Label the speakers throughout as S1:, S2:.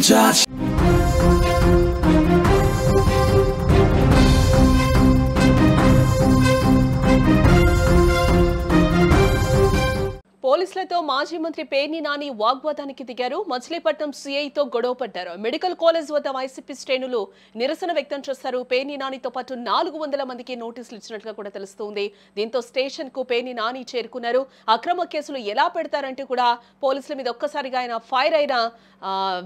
S1: charge.
S2: పోలీసులతో మాజీ మంత్రి పేర్ని నాని వాగ్వాదానికి దిగారు. మచిలీపట్నం సీఐతో గొడవ పడ్డారు. మెడికల్ కాలేజ్ వద్ద వైసీపీ శ్రేణులు నిరసన వ్యక్తం చేశారు. పేర్ని నానితో పాటు 400 మందికి నోటీసులు ఇచ్చినట్లుగా కూడా తెలుస్తోంది. దీంతో స్టేషన్ కు పేర్ని నాని చేరుకున్నారు. అక్రమ కేసులు ఎలా పెడతారంటూ కూడా పోలీసుల మీద ఒక్కసారిగా ఆయన ఫైర్ అయిన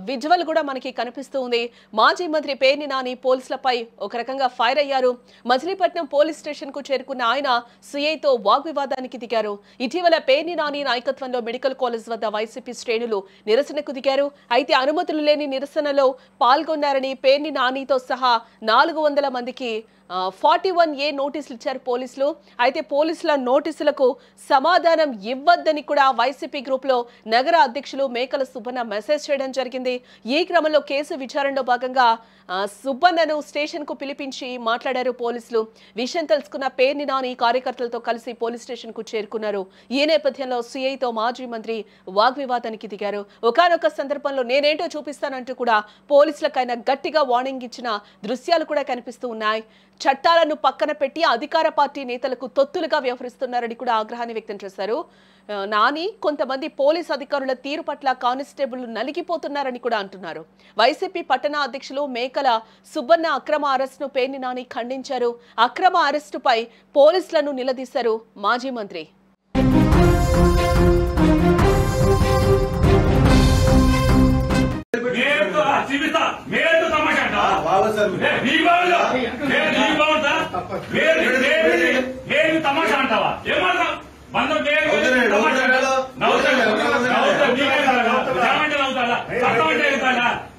S2: విజువల్ కూడా మనకి కనిపిస్తుంది. మాజీ మంత్రి పేర్ని నాని పోలీసులపై ఒక రకంగా ఫైర్ అయ్యారు. మచిలీపట్నం పోలీస్ స్టేషన్ కు చేరుకున్న ఆయన సీఐతో వాగ్వివాదానికి దిగారు. ఇటీవల పేర్ని నాని నాయకత్వంలో మెడికల్ కాలేజ్ వద్ద వైసీపీ శ్రేణులు నిరసనకు దిగారు. అయితే అనుమతులు లేని నిరసనలో పాల్గొన్నారని పేర్ని నానితో సహా 400 మందికి 41A నోటీసులు ఇచ్చారు పోలీసులు. అయితే పోలీసుల నోటీసులకు సమాధానం ఇవ్వద్దని కూడా వైసీపీ గ్రూప్ లో నగర అధ్యక్షులు మేకల సుబ్బన్న మెసేజ్ చేయడం జరిగింది. ఈ క్రమంలో కేసు విచారణలో భాగంగా సుబ్బన్నను స్టేషన్ కు పిలిపించి మాట్లాడారు పోలీసులు. విషయం తెలుసుకున్న పేర్ని నాని కార్యకర్తలతో కలిసి పోలీస్ స్టేషన్ కు చేరుకున్నారు. ఈ నేపథ్యంలో సీఐతో మాజీ మంత్రి వాగ్వివాదానికి దిగారు. ఒకానొక సందర్భంలో నేనేంటో చూపిస్తానంటూ కూడా పోలీసులకు ఆయన గట్టిగా వార్నింగ్ ఇచ్చిన దృశ్యాలు కూడా కనిపిస్తూ ఉన్నాయి. చట్టాలను పక్కన పెట్టి అధికార పార్టీ నేతలకు తొత్తులుగా వ్యవహరిస్తున్నారని కూడా ఆగ్రహాన్ని వ్యక్తం చేశారు. నాని కొంతమంది పోలీస్ అధికారుల తీరు పట్ల కానిస్టేబుల్ నలిగిపోతున్నారని కూడా అంటున్నారు. వైసీపీ పట్టణ అధ్యక్షులు మేకల సుబ్బన్న అక్రమ అరెస్టును పేర్ని నాని ఖండించారు. అక్రమ అరెస్టుపై పోలీసులను నిలదీశారు మాజీ మంత్రి.
S3: తమాషా అంటావా ఏమంటావు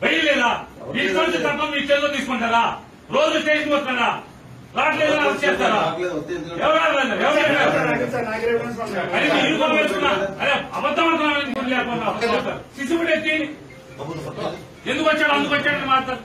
S3: వెయ్యలేదా తీసుకొని తప్ప మీ చేతిలో తీసుకుంటారా? రోజు స్టేషన్ వస్తారా? రావట్లేదా? చేస్తారా? అరే అబద్ధం లేకుండా శిశువుడు ఎత్తి ఎందుకు వచ్చాడు అందుకు వచ్చాడని మాట్లాడు.